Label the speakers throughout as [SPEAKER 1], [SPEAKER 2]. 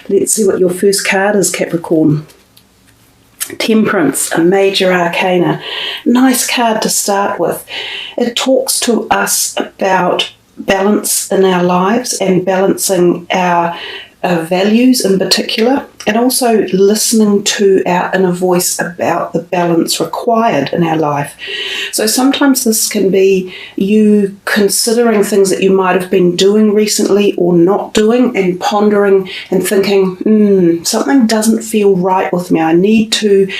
[SPEAKER 1] Let's see what your first card is, Capricorn. Temperance, a major arcana. Nice card to start with. It talks to us about balance in our lives and balancing our values in particular, and also listening to our inner voice about the balance required in our life. So sometimes this can be you considering things that you might have been doing recently or not doing, and pondering and thinking, something doesn't feel right with me. I need to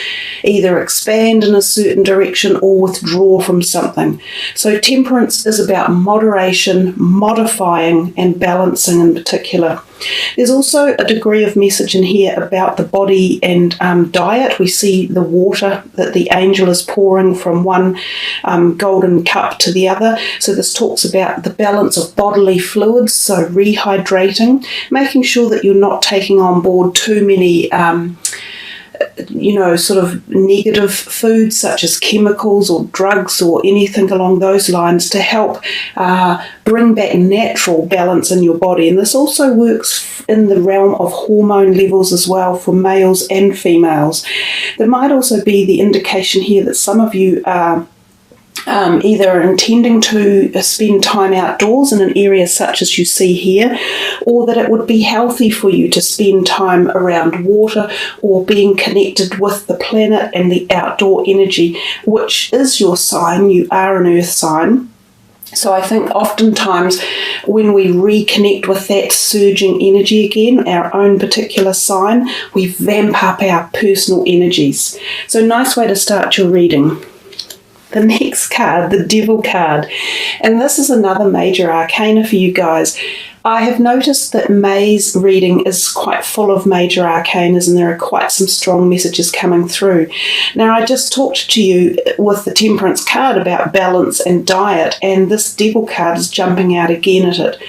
[SPEAKER 1] either expand in a certain direction or withdraw from something. So temperance is about moderation, modifying and balancing in particular. There's also a degree of message in here about the body and diet. We see the water that the angel is pouring from one golden cup to the other. So this talks about the balance of bodily fluids, so rehydrating, making sure that you're not taking on board too many sort of negative foods such as chemicals or drugs or anything along those lines, to help bring back natural balance in your body. And this also works in the realm of hormone levels as well for males and females. There might also be the indication here that some of you are either intending to spend time outdoors in an area such as you see here, or that it would be healthy for you to spend time around water or being connected with the planet and the outdoor energy, which is your sign. You are an earth sign. So I think oftentimes when we reconnect with that surging energy again, our own particular sign, we vamp up our personal energies. So nice way to start your reading. The next card, the Devil card, and this is another major arcana for you guys. I have noticed that May's reading is quite full of major arcanas, and there are quite some strong messages coming through. Now, I just talked to you with the Temperance card about balance and diet, and this Devil card is jumping out again at it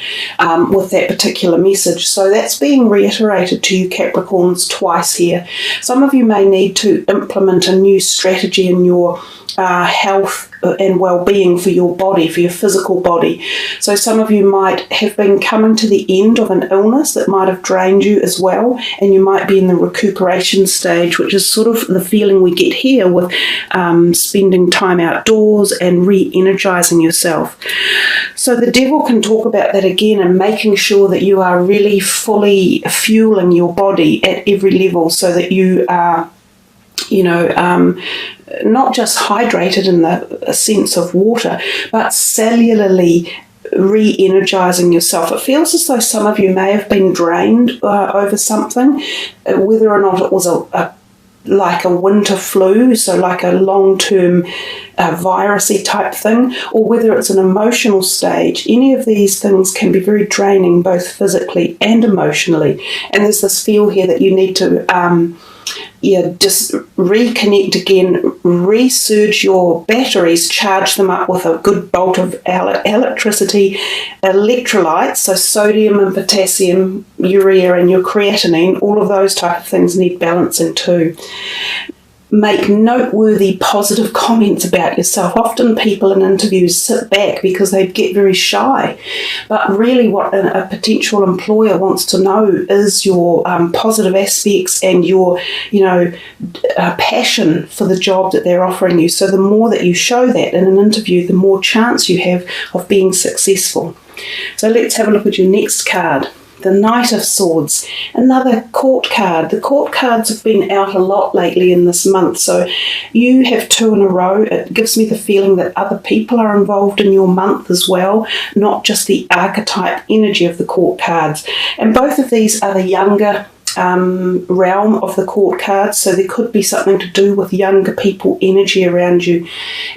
[SPEAKER 1] with that particular message. So that's being reiterated to you Capricorns twice here. Some of you may need to implement a new strategy in your health and well-being for your body, for your physical body. So some of you might have been coming to the end of an illness that might have drained you as well, and you might be in the recuperation stage, which is sort of the feeling we get here with spending time outdoors and re-energizing yourself. So the Devil can talk about that again, and making sure that you are really fully fueling your body at every level, so that you are not just hydrated in the sense of water, but cellularly re-energizing yourself. It feels as though some of you may have been drained over something, whether or not it was like a winter flu, so like a long-term virusy type thing, or whether it's an emotional stage. Any of these things can be very draining, both physically and emotionally. And there's this feel here that you need to just reconnect again, resurge your batteries, charge them up with a good bolt of electricity, electrolytes, so sodium and potassium, urea and your creatinine, all of those type of things need balancing too. Make noteworthy positive comments about yourself. Often people in interviews sit back because they get very shy, but really what a potential employer wants to know is your positive aspects and your passion for the job that they're offering you. So the more that you show that in an interview, the more chance you have of being successful. So let's have a look at your next card. The Knight of Swords, another court card. The court cards have been out a lot lately in this month, so you have two in a row. It gives me the feeling that other people are involved in your month as well, not just the archetype energy of the court cards. And both of these are the younger realm of the court cards, so there could be something to do with younger people energy around you,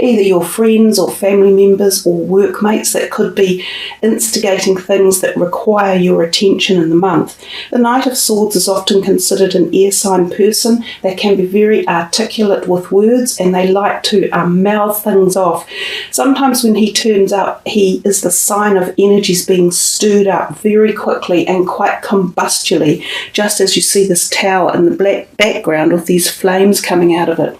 [SPEAKER 1] either your friends or family members or workmates that could be instigating things that require your attention in the month. The Knight of Swords is often considered an air sign person. They can be very articulate with words, and they like to mouth things off. Sometimes when he turns up, he is the sign of energies being stirred up very quickly and quite combustially, just as you see this tower in the black background with these flames coming out of it.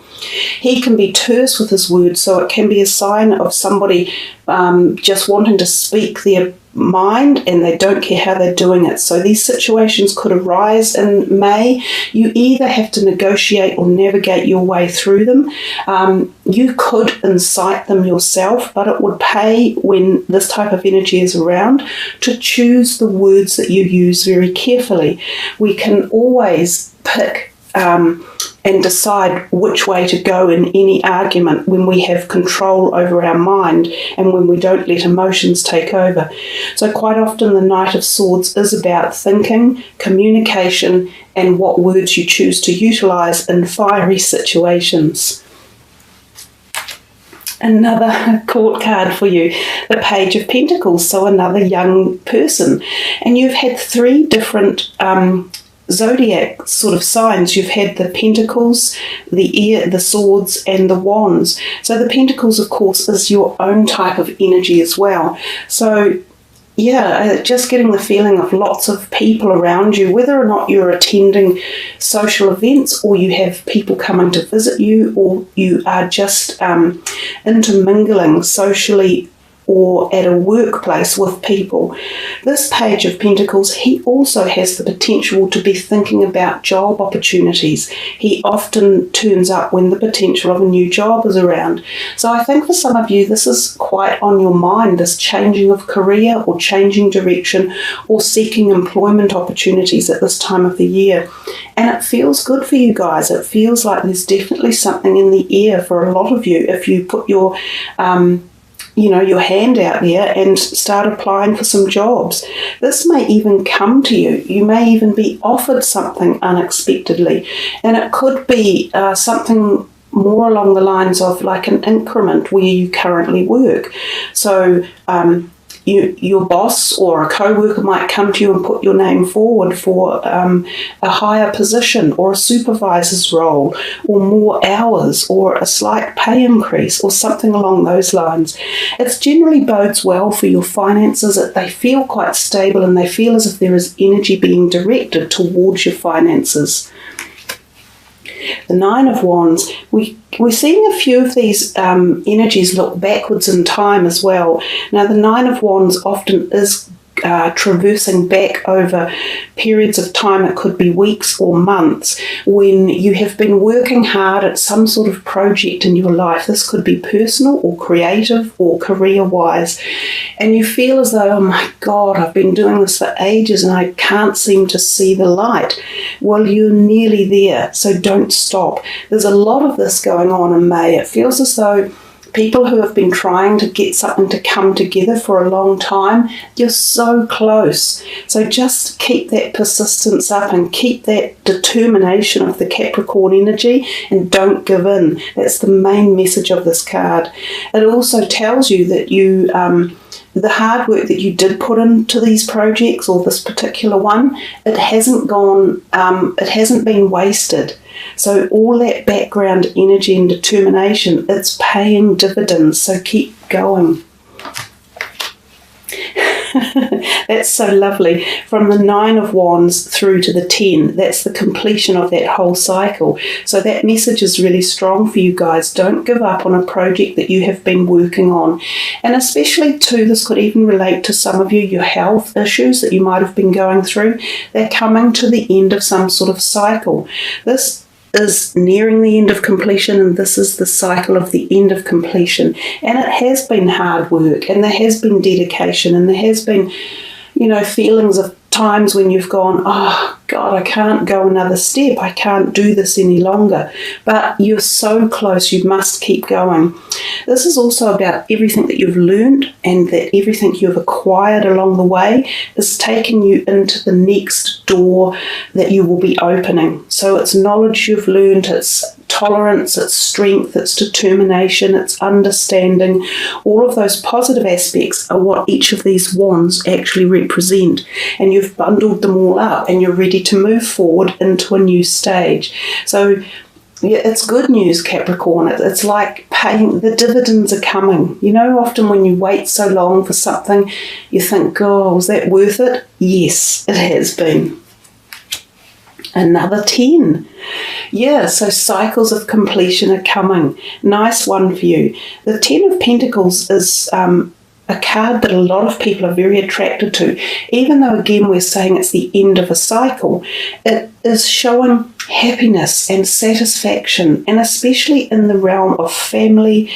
[SPEAKER 1] He can be terse with his words, so it can be a sign of somebody just wanting to speak their mind and they don't care how they're doing it. So these situations could arise in May. You either have to negotiate or navigate your way through them. You could incite them yourself, but it would pay when this type of energy is around to choose the words that you use very carefully. We can always pick and decide which way to go in any argument when we have control over our mind and when we don't let emotions take over. So quite often the Knight of Swords is about thinking, communication, and what words you choose to utilize in fiery situations. Another court card for you, the Page of Pentacles, so another young person. And you've had 3 different zodiac sort of signs. You've had the Pentacles, the Swords, and the Wands. So the Pentacles, of course, is your own type of energy as well. So yeah, just getting the feeling of lots of people around you, whether or not you're attending social events or you have people coming to visit you or you are just intermingling socially or at a workplace with people. This Page of Pentacles, he also has the potential to be thinking about job opportunities. He often turns up when the potential of a new job is around. So I think for some of you, this is quite on your mind, this changing of career or changing direction or seeking employment opportunities at this time of the year. And it feels good for you guys. It feels like there's definitely something in the air for a lot of you if you put your your hand out there and start applying for some jobs. This may even come to you. You may even be offered something unexpectedly. And it could be something more along the lines of like an increment where you currently work. So your boss or a co-worker might come to you and put your name forward for a higher position or a supervisor's role or more hours or a slight pay increase or something along those lines. It generally bodes well for your finances, that they feel quite stable and they feel as if there is energy being directed towards your finances. The Nine of Wands, we're seeing a few of these energies look backwards in time as well. Now, the Nine of Wands often is traversing back over periods of time. It could be weeks or months when you have been working hard at some sort of project in your life. This could be personal or creative or career-wise. And you feel as though, oh my God, I've been doing this for ages and I can't seem to see the light. Well, you're nearly there, so don't stop. There's a lot of this going on in May. It feels as though people who have been trying to get something to come together for a long time, you're so close. So just keep that persistence up and keep that determination of the Capricorn energy and don't give in. That's the main message of this card. It also tells you that you the hard work that you did put into these projects or this particular one, it hasn't been wasted. So all that background energy and determination, it's paying dividends, so keep going. That's so lovely. From the Nine of Wands through to the 10, that's the completion of that whole cycle. So that message is really strong for you guys. Don't give up on a project that you have been working on. And especially too, this could even relate to some of you, your health issues that you might have been going through. They're coming to the end of some sort of cycle. This is nearing the end of completion, and this is the cycle of the end of completion. And it has been hard work, and there has been dedication, and there has been, feelings of times when you've gone, oh God, I can't go another step, I can't do this any longer. But you're so close, you must keep going. This is also about everything that you've learned and that everything you've acquired along the way is taking you into the next door that you will be opening. So it's knowledge you've learned, it's tolerance, it's strength, it's determination, it's understanding. All of those positive aspects are what each of these wands actually represent. And you've bundled them all up and you're ready to move forward into a new stage. So yeah, it's good news, Capricorn. It's like paying, the dividends are coming. Often when you wait so long for something, you think, oh, was that worth it? Yes, it has been. Another 10. Yeah, so cycles of completion are coming. Nice one for you. The 10 of Pentacles is a card that a lot of people are very attracted to. Even though, again, we're saying it's the end of a cycle, it is showing happiness and satisfaction, and especially in the realm of family,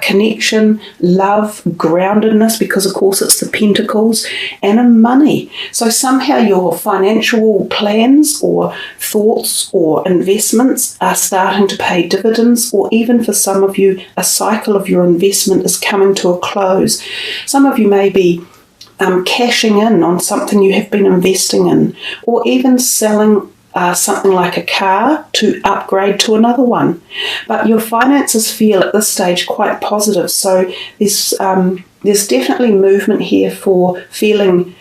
[SPEAKER 1] connection, love, groundedness, because of course it's the Pentacles, and in money. So somehow your financial plans or thoughts or investments are starting to pay dividends, or even for some of you, a cycle of your investment is coming to a close. Some of you may be cashing in on something you have been investing in, or even selling something like a car to upgrade to another one. But your finances feel at this stage quite positive. So there's definitely movement here for feeling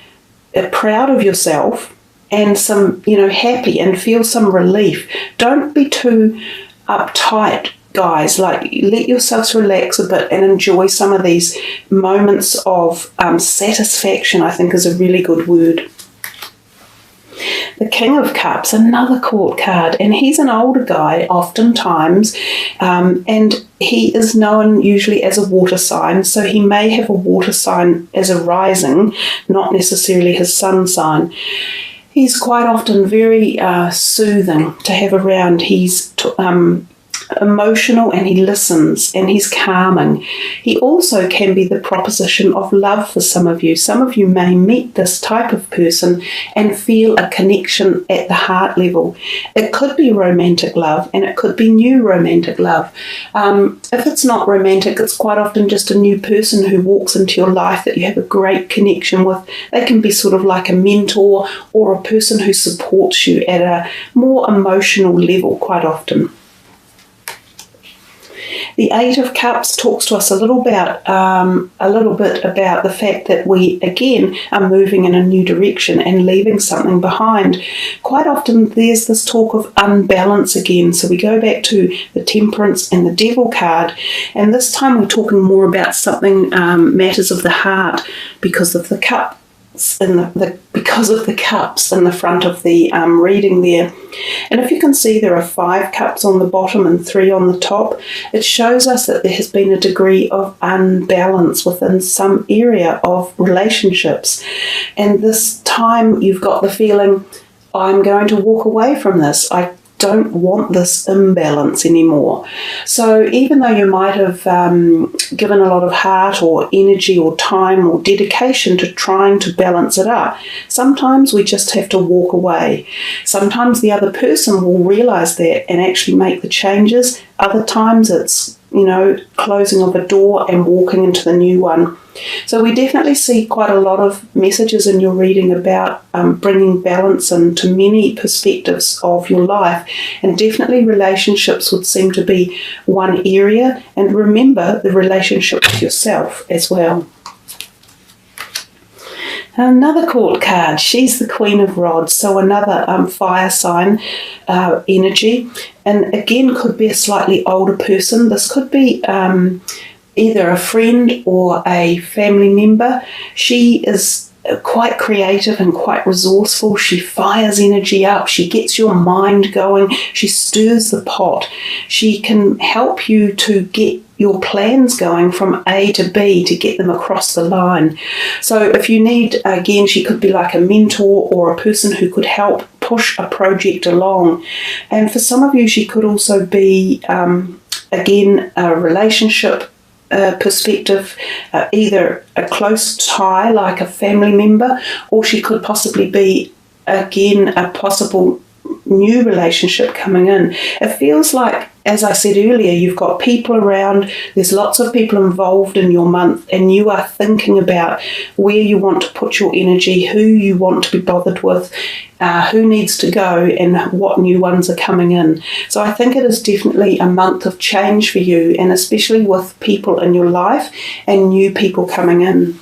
[SPEAKER 1] proud of yourself and some, happy, and feel some relief. Don't be too uptight, guys. Like, let yourselves relax a bit and enjoy some of these moments of satisfaction, I think is a really good word. The King of Cups, another court card, and he's an older guy oftentimes, and he is known usually as a water sign, so he may have a water sign as a rising, not necessarily his sun sign. He's quite often very soothing to have around. He's emotional, and he listens, and he's calming. He also can be the proposition of love for some of you. Some of you may meet this type of person and feel a connection at the heart level. It could be romantic love, and it could be new romantic love. If it's not romantic, it's quite often just a new person who walks into your life that you have a great connection with. They can be sort of like a mentor or a person who supports you at a more emotional level quite often. The Eight of Cups talks to us a little bit about the fact that we, again, are moving in a new direction and leaving something behind. Quite often there's this talk of unbalance again. So we go back to the Temperance and the Devil card, and this time we're talking more about something matters of the heart because of the cup. Because of the cups in the front of the reading there. And if you can see, there are 5 cups on the bottom and 3 on the top. It shows us that there has been a degree of unbalance within some area of relationships. And this time you've got the feeling, I'm going to walk away from this. I don't want this imbalance anymore. So even though you might have given a lot of heart or energy or time or dedication to trying to balance it up, sometimes we just have to walk away. Sometimes the other person will realize that and actually make the changes. Other times it's, closing of a door and walking into the new one. So we definitely see quite a lot of messages in your reading about bringing balance into many perspectives of your life, and definitely relationships would seem to be one area, and remember the relationship with yourself as well. Another court card, she's the Queen of Rods, so another fire sign energy, and again could be a slightly older person. This could be either a friend or a family member. She is quite creative and quite resourceful. She fires energy up. She gets your mind going. She stirs the pot. She can help you to get your plans going from A to B to get them across the line. So if you need, again, she could be like a mentor or a person who could help push a project along. And for some of you, she could also be, again, a relationship perspective, either a close tie like a family member, or she could possibly be, again, a possible new relationship coming in. It feels like, as I said earlier, you've got people around, there's lots of people involved in your month, and you are thinking about where you want to put your energy, who you want to be bothered with, who needs to go, and what new ones are coming in. So I think it is definitely a month of change for you, and especially with people in your life and new people coming in.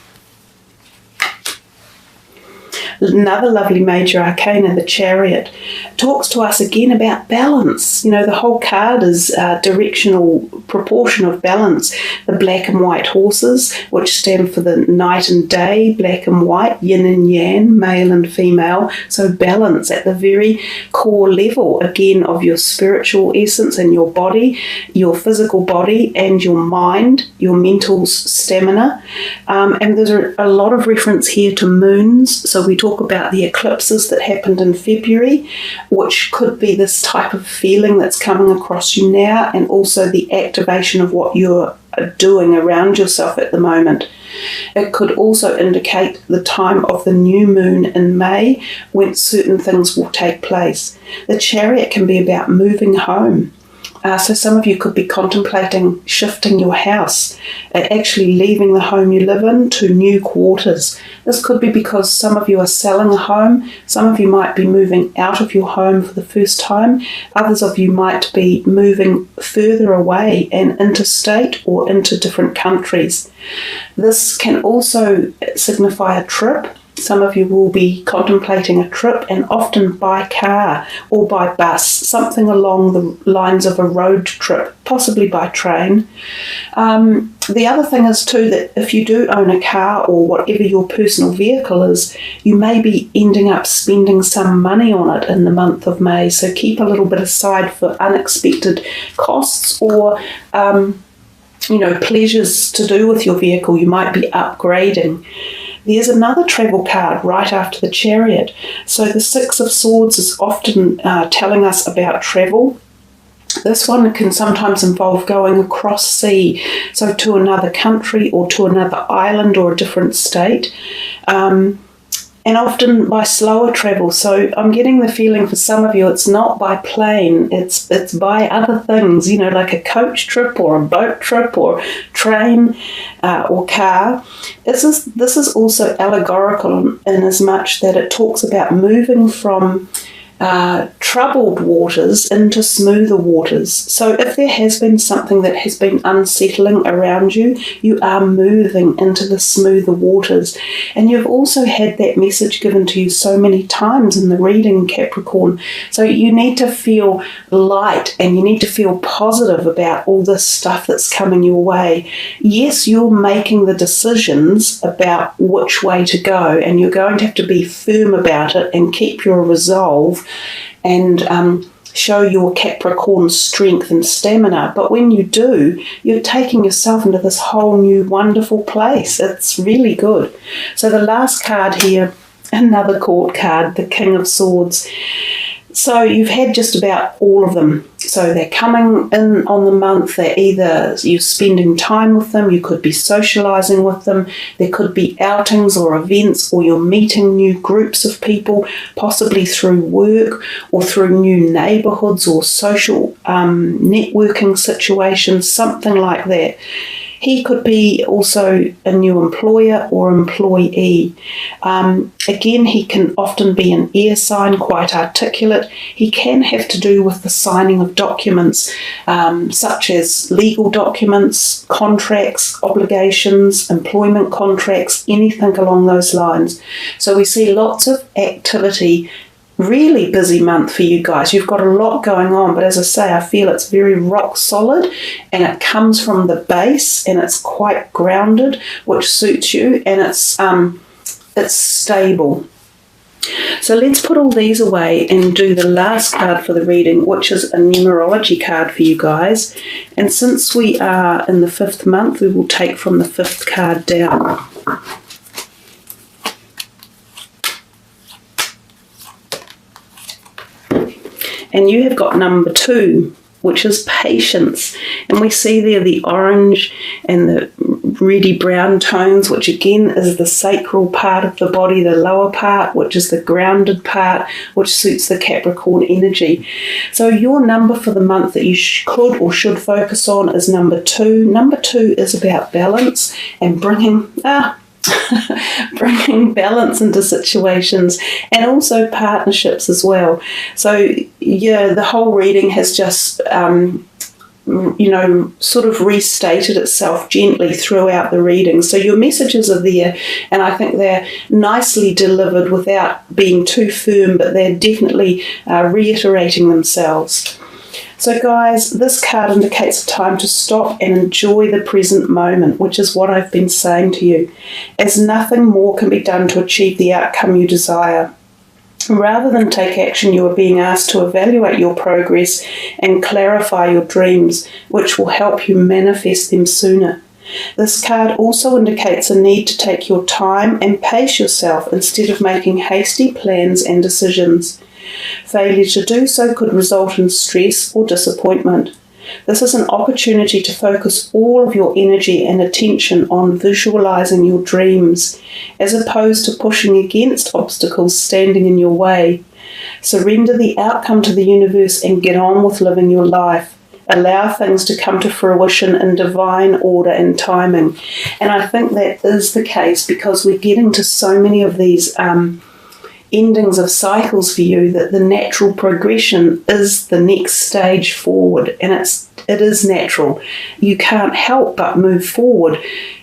[SPEAKER 1] Another lovely major arcana, the Chariot, talks to us again about balance. You know, the whole card is directional proportion of balance. The black and white horses, which stand for the night and day, black and white, yin and yang, male and female. So balance at the very core level, again, of your spiritual essence and your body, your physical body and your mind, your mental stamina. And there's a lot of reference here to moons. So we talk about the eclipses that happened in February, which could be this type of feeling that's coming across you now, and also the activation of what you're doing around yourself at the moment. It could also indicate the time of the new moon in May, when certain things will take place. The Chariot can be about moving home. So some of you could be contemplating shifting your house, actually leaving the home you live in to new quarters. This could be because some of you are selling a home. Some of you might be moving out of your home for the first time. Others of you might be moving further away and interstate or into different countries. This can also signify a trip. Some of you will be contemplating a trip, and often by car or by bus, something along the lines of a road trip, possibly by train. The other thing is too that if you do own a car or whatever your personal vehicle is, you may be ending up spending some money on it in the month of May. So keep a little bit aside for unexpected costs or pleasures to do with your vehicle. You might be upgrading. There's another travel card right after the Chariot. So the Six of Swords is often telling us about travel. This one can sometimes involve going across sea, so to another country or to another island or a different state. And often by slower travel. So I'm getting the feeling for some of you it's not by plane, it's by other things, like a coach trip or a boat trip or train or car. This is also allegorical in as much that it talks about moving from troubled waters into smoother waters. So if there has been something that has been unsettling around you, you are moving into the smoother waters. And you've also had that message given to you so many times in the reading, Capricorn. So you need to feel light and you need to feel positive about all this stuff that's coming your way. Yes, you're making the decisions about which way to go, and you're going to have to be firm about it and keep your resolve and show your Capricorn strength and stamina. But when you do, you're taking yourself into this whole new wonderful place. It's really good. So the last card here, another court card, the King of Swords. So you've had just about all of them. So they're coming in on the month. They're either you're spending time with them, you could be socializing with them, there could be outings or events, or you're meeting new groups of people, possibly through work or through new neighborhoods or social networking situations, something like that. He could be also a new employer or employee. Again, he can often be an air sign, quite articulate. He can have to do with the signing of documents, such as legal documents, contracts, obligations, employment contracts, anything along those lines. So we see lots of activity. Really busy month for you guys. You've got a lot going on, but as I say, I feel it's very rock solid and it comes from the base and it's quite grounded, which suits you, and it's stable. So let's put all these away and do the last card for the reading, which is a numerology card for you guys. And since we are in the 5th month, we will take from the 5th card down. And you have got number 2, which is patience. And we see there the orange and the reddy brown tones, which again is the sacral part of the body, the lower part, which is the grounded part, which suits the Capricorn energy. So your number for the month that you could or should focus on is number 2. Number 2 is about balance and bringing balance into situations, and also partnerships as well. So yeah, the whole reading has just sort of restated itself gently throughout the reading. So your messages are there, and I think they're nicely delivered without being too firm, but they're definitely reiterating themselves. So guys, this card indicates a time to stop and enjoy the present moment, which is what I've been saying to you, as nothing more can be done to achieve the outcome you desire. Rather than take action, you are being asked to evaluate your progress and clarify your dreams, which will help you manifest them sooner. This card also indicates a need to take your time and pace yourself instead of making hasty plans and decisions. Failure to do so could result in stress or disappointment. This is an opportunity to focus all of your energy and attention on visualizing your dreams, as opposed to pushing against obstacles standing in your way. Surrender the outcome to the universe and get on with living your life. Allow things to come to fruition in divine order and timing. And I think that is the case because we're getting to so many of these endings of cycles for you that the natural progression is the next stage forward, and it is natural. You can't help but move forward.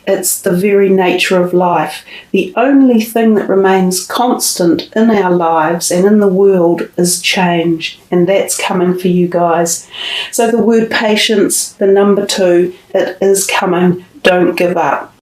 [SPEAKER 1] It's the very nature of life. The only thing that remains constant in our lives and in the world is change, and that's coming for you guys. So the word patience, the number 2, it is coming. Don't give up.